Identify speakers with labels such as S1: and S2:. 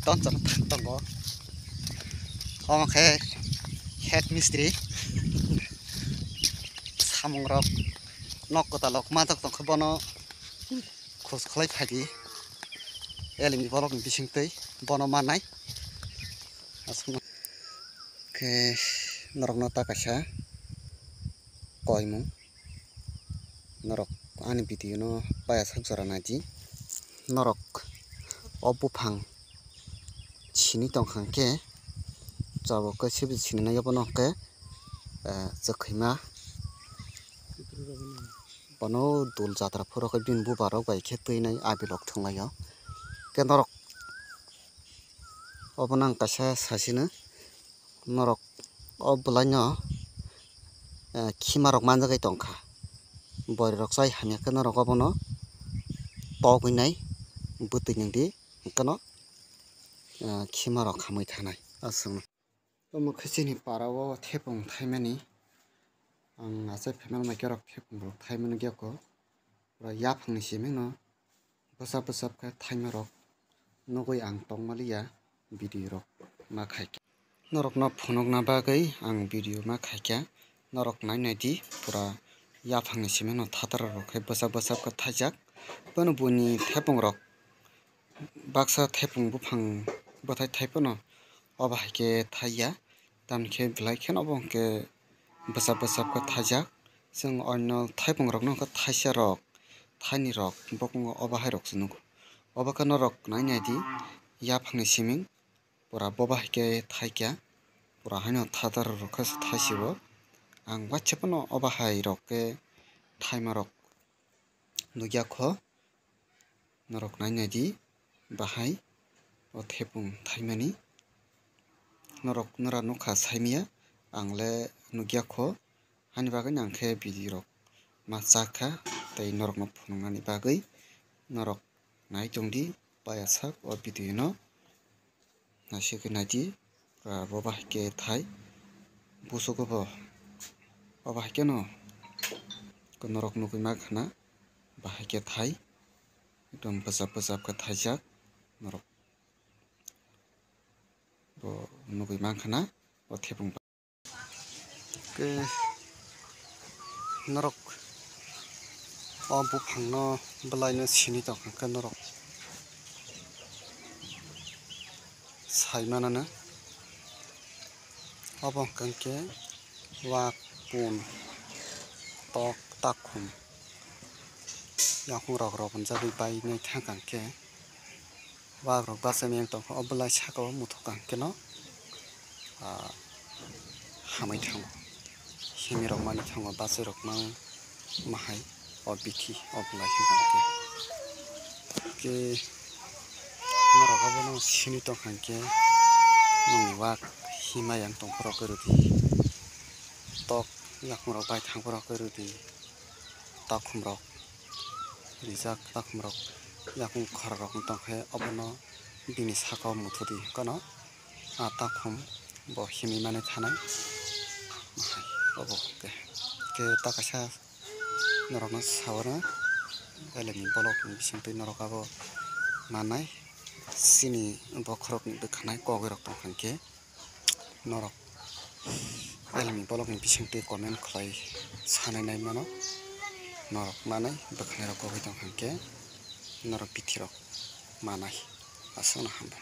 S1: 던져라 탁던 거. 어머게 head mystery. 사몽럽 넣고다 넣고 마덕던 그 번호 고스 클레이 파기. 엘리미 버럭 비싱테이 번호 만나이. 아스마 그 너럭 넣다 가샤 거이몽 너럭 아니 비디오노 빠야 삭저라나지 너럭 어부팡 치니 똥한게 저거 그 집이 치는 여번어게 저크이마 번호 돌자더라 포로가 빈부 바로 가이케 뜨이네 아비럭 통라요 그 너럭 어번한 가샤 사시는 너럭 어블라뇨 키마럭 만자가이 똥카 버리럭 사이 하냐 그 너럭 어번어 떠그이네 부뜨닝디 그너 키마럭 가무이 타나이 아스마 뭐 크시니 빠라고 태봉 타이면이 아세 페면 마겨럭 태봉 타이면 기었고 야팡니 시면은 버사버삽 그 타이머럭 너고이 앙똥말이야 비디오럭 마 खाइके नरक न फोनक ना बागै आं भिडिअ मा खाइके नरक नायनायदि पुरा याफांनि सिमे न थाथार रखै बसा बसा का थाजाक पन बुनि थेपंग रक बाक्सा थेपंग बुफां बथाय थाइपन अबाहायके थाइया तामखे ब्लाइखेन अबंके बसा बसा का थाजाक जों अन्य थेपंग रक न का थाइसा रक थाइनि रक बकंग अबाहाय रक सुनुगु अबाका नरक नायनायदि याफांनि सिमिं पुरा बबाहायके थाइके पुरा हायनो थाथार रखस थाइसिबो आं वाच्चेपन अबाहाय रकके थाइमा रक नुगियाख नरक नायनायदि बाहाय अ थेपुं थाइमानि नरक नरा नखा साइमिया आंले नुगियाख हानि बागै आंखे बिदि रक मा जाखा तै नरक न फुंनानि बागै नरक नायदोंदि बायासाक अ भिडिअ न नासिके नायदि बबाहायके थाइ बुसुगोबो अबाहायके न नरक नुगै मा खाना बाहायके थाइ एकदम बजाब बजाब का थाइजाक नरक बो नुगै मा खाना अ थेपुं के नरक अ बुफां न बलायनो सिनि दंखा नरक साइमानानो अबं कंके वापुन tok takum yakung rok rok jabi bai nei thangkangke wa rok basami ang tong obulai sako muthokangke no hamai thango himi rok mani thango basai rok ma mahai obithi obulai hingangke ke narok abono sini tongkangke nong wak himayang tong rok rudi tok yakung rok bai thang rok rudi takum rok rijak takum rok yakung khar rok tongkhe abono bini saka muthudi kono takum bo himi mane thanai mahai obo ke takasa norok no sawana elemi bolok ni bisingtui norok abo manai sini bokhorok ni bkhanai kogoi rok tongkhankhe norok elmi bolok ni bisingtui comment khlai sanai nai mano norok manai bkhanai rok kogoi tongkhankhe norok bithi rok manai asana hamba।